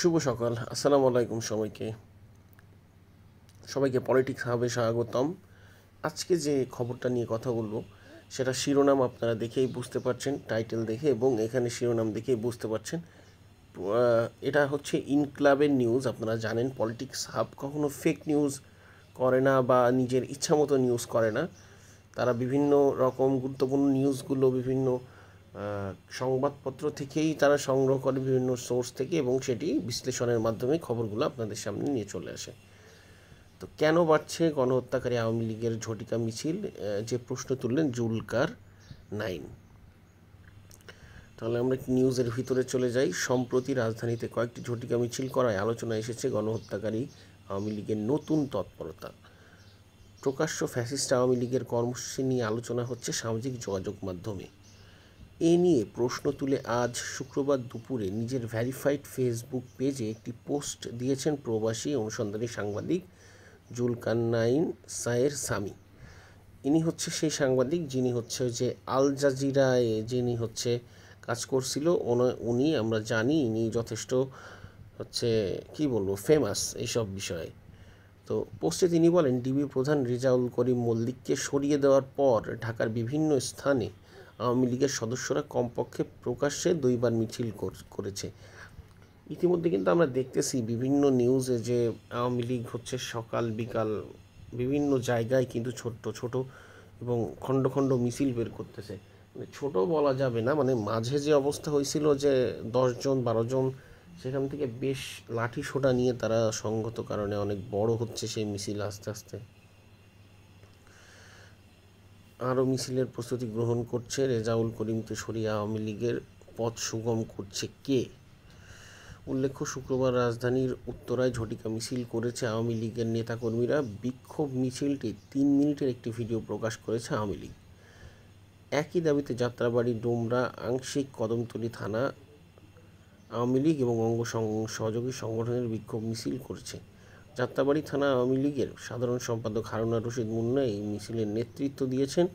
শুভ সকাল, আসসালামু আলাইকুম সবাইকে পলিটিক্স হাবে স্বাগতম। আজকে যে খবরটা নিয়ে কথা বলবো সেটা শিরোনাম আপনারা দেখেই বুঝতে পারছেন, টাইটেল দেখে, এবং এখানে শিরোনাম দেখেই বুঝতে পারছেন। এটা হচ্ছে ইনক্লাবের নিউজ। আপনারা জানেন পলিটিক্স হাব কখনো ফেক নিউজ করে না বা নিজের ইচ্ছা মতো নিউজ করে না। তারা বিভিন্ন রকম গুরুত্বপূর্ণ নিউজগুলো বিভিন্ন সংবাদপত্র থেকেই তারা সংগ্রহ করে, বিভিন্ন সোর্স থেকে, এবং সেটি বিশ্লেষণের মাধ্যমে খবরগুলো আপনাদের সামনে নিয়ে চলে আসে। তো কেন বাড়ছে গণহত্যাকারী আওয়ামী লীগের ঝটিকা মিছিল, যে প্রশ্ন তুললেন জুলকার 9। তাহলে আমরা নিউজের ভিতরে চলে যাই। সম্প্রতি রাজধানীতে কয়েকটি ঝটিকা মিছিল করায় আলোচনায় এসেছে গণহত্যাকারী আওয়ামী লীগের নতুন তৎপরতা। প্রকাশ্য ফ্যাসিস্ট আওয়ামী লীগের কর্মসূচি নিয়ে আলোচনা হচ্ছে সামাজিক যোগাযোগ মাধ্যমে। এ নিয়ে প্রশ্ন তুলে আজ শুক্রবার দুপুরে নিজের ভেরিফাইড ফেসবুক পেজে একটি পোস্ট দিয়েছেন প্রবাসী অনুসন্ধানী সাংবাদিক জুলকারনাইন সায়ের সামি। ইনি হচ্ছে সেই সাংবাদিক যিনি হচ্ছে যে আল জাজিরায় যিনি হচ্ছে কাজ করছিল। উনি আমরা জানি ইনি যথেষ্ট হচ্ছে কি বলবো ফেমাস এইসব বিষয়ে। তো পোস্টে তিনি বলেন, ডিবি প্রধান রেজাউল করিম মল্লিককে সরিয়ে দেওয়ার পর ঢাকার বিভিন্ন স্থানে আওয়ামী লীগের সদস্যরা কমপক্ষে প্রকাশ্যে 2বার মিছিল করেছে। ইতিমধ্যে কিন্তু আমরা দেখতেছি বিভিন্ন নিউজে যে আওয়ামী লীগ হচ্ছে সকাল বিকাল বিভিন্ন জায়গায় কিন্তু ছোট্ট ছোট এবং খণ্ড খণ্ড মিছিল বের করতেছে। মানে ছোট বলা যাবে না, মানে মাঝে যে অবস্থা হয়েছিল যে 10 জন 12 জন, সেখান থেকে বেশ লাঠি সোটা নিয়ে তারা সঙ্গত কারণে অনেক বড় হচ্ছে সেই মিছিল আস্তে আস্তে। আরও মিছিলের প্রস্তুতি গ্রহণ করছে। রেজাউল করিমকে সরিয়ে আওয়ামী লীগের পথ সুগম করছে কে? উল্লেখ্য, শুক্রবার রাজধানীর উত্তরায় ঝটিকা মিছিল করেছে আওয়ামী লীগের নেতাকর্মীরা। বিক্ষোভ মিছিলটি 3 মিনিটের একটি ভিডিও প্রকাশ করেছে আওয়ামী লীগ। একই দাবিতে যাত্রাবাড়ি, ডোমরা, আংশিক কদমতলী থানা আওয়ামী লীগ এবং সহযোগী সংগঠনের বিক্ষোভ মিছিল করেছে। যাত্রাবাড়ি থানা আওয়ামী লীগের সাধারণ সম্পাদক হারুনা রশিদ মুন্না এই মিছিলের নেতৃত্ব দিয়েছেন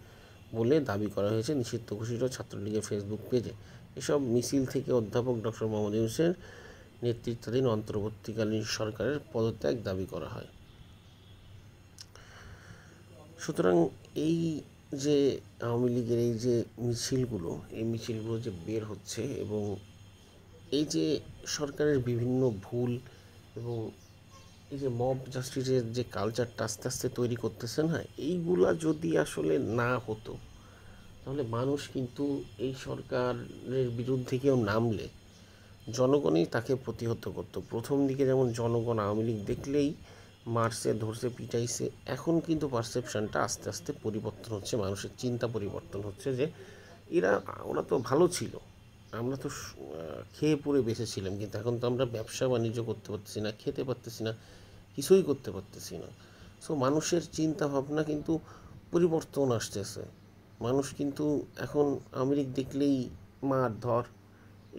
বলে দাবি করা হয়েছে নিষিদ্ধ ঘোষিত ছাত্রলীগের ফেসবুক পেজে। এসব মিছিল থেকে অধ্যাপক ডক্টর মোহাম্মদ ইউনূসের নেতৃত্বাধীন অন্তর্বর্তীকালীন সরকারের পদত্যাগ দাবি করা হয়। সুতরাং এই যে আওয়ামী লীগের এই যে মিছিলগুলো, এই মিছিলগুলো যে বের হচ্ছে এবং এই যে সরকারের বিভিন্ন ভুল এবং এই যে মব জাস্টিসের যে কালচারটা আস্তে আস্তে তৈরি করতেছে না, এইগুলা যদি আসলে না হতো তাহলে মানুষ কিন্তু এই সরকারের বিরুদ্ধে কেউ নামলে জনগণই তাকে প্রতিহত করতো। প্রথম দিকে যেমন জনগণ আওয়ামী লীগ দেখলেই মারছে, ধরছে, পিটাইছে, এখন কিন্তু পারসেপশনটা আস্তে আস্তে পরিবর্তন হচ্ছে, মানুষের চিন্তা পরিবর্তন হচ্ছে যে ওরা তো ভালো ছিল, আমরা তো খেয়ে পরে বেঁচেছিলাম, কিন্তু এখন তো আমরা ব্যবসা বাণিজ্য করতে পারতেছি না, খেতে পারতেছি না, কিছুই করতে পারতেছি না। সো মানুষের চিন্তা ভাবনা কিন্তু পরিবর্তন আসতেছে। মানুষ কিন্তু এখন আওয়ামী লীগ দেখলেই মার ধর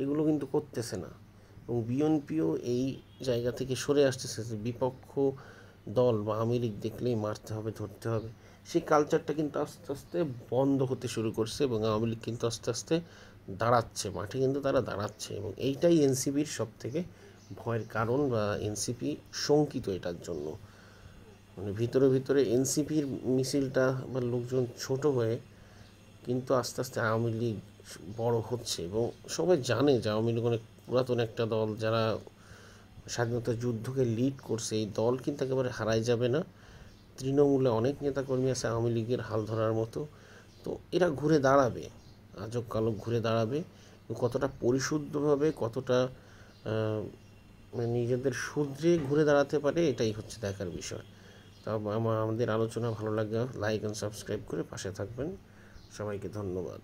এগুলো কিন্তু করতেছে না, এবং বিএনপিও এই জায়গা থেকে সরে আসতেছে যে বিপক্ষ দল বা আওয়ামী লীগ দেখলেই মারতে হবে, ধরতে হবে। সেই কালচারটা কিন্তু আস্তে আস্তে বন্ধ হতে শুরু করছে এবং আওয়ামী লীগ কিন্তু আস্তে আস্তে দাঁড়াচ্ছে, মাঠে কিন্তু তারা দাঁড়াচ্ছে, এবং এইটাই এনসিপির সব থেকে ভয়ের কারণ, বা এনসিপি শঙ্কিত এটার জন্য। মানে ভিতরে ভিতরে এনসিপির মিছিলটা বা লোকজন ছোট হয়ে কিন্তু আস্তে আস্তে আওয়ামী লীগ বড় হচ্ছে, এবং সবাই জানে যে আওয়ামী লীগ অনেক পুরাতন একটা দল, যারা স্বাধীনতা যুদ্ধকে লিড করছে। এই দল কিন্তু একেবারে হারাই যাবে না। তৃণমূলে অনেক নেতাকর্মী আছে আওয়ামী লীগের হাল ধরার মতো। তো এরা ঘুরে দাঁড়াবে, আজব কালো ঘুরে দাঁড়াবে। কতটা পরিশুদ্ধভাবে, কতটা মানে নিজেদের শুধরে ঘুরে দাঁড়াতে পারে, এটাই হচ্ছে দেখার বিষয়। তা আমাদের আলোচনা ভালো লাগলে লাইক অ্যান্ড সাবস্ক্রাইব করে পাশে থাকবেন। সবাইকে ধন্যবাদ।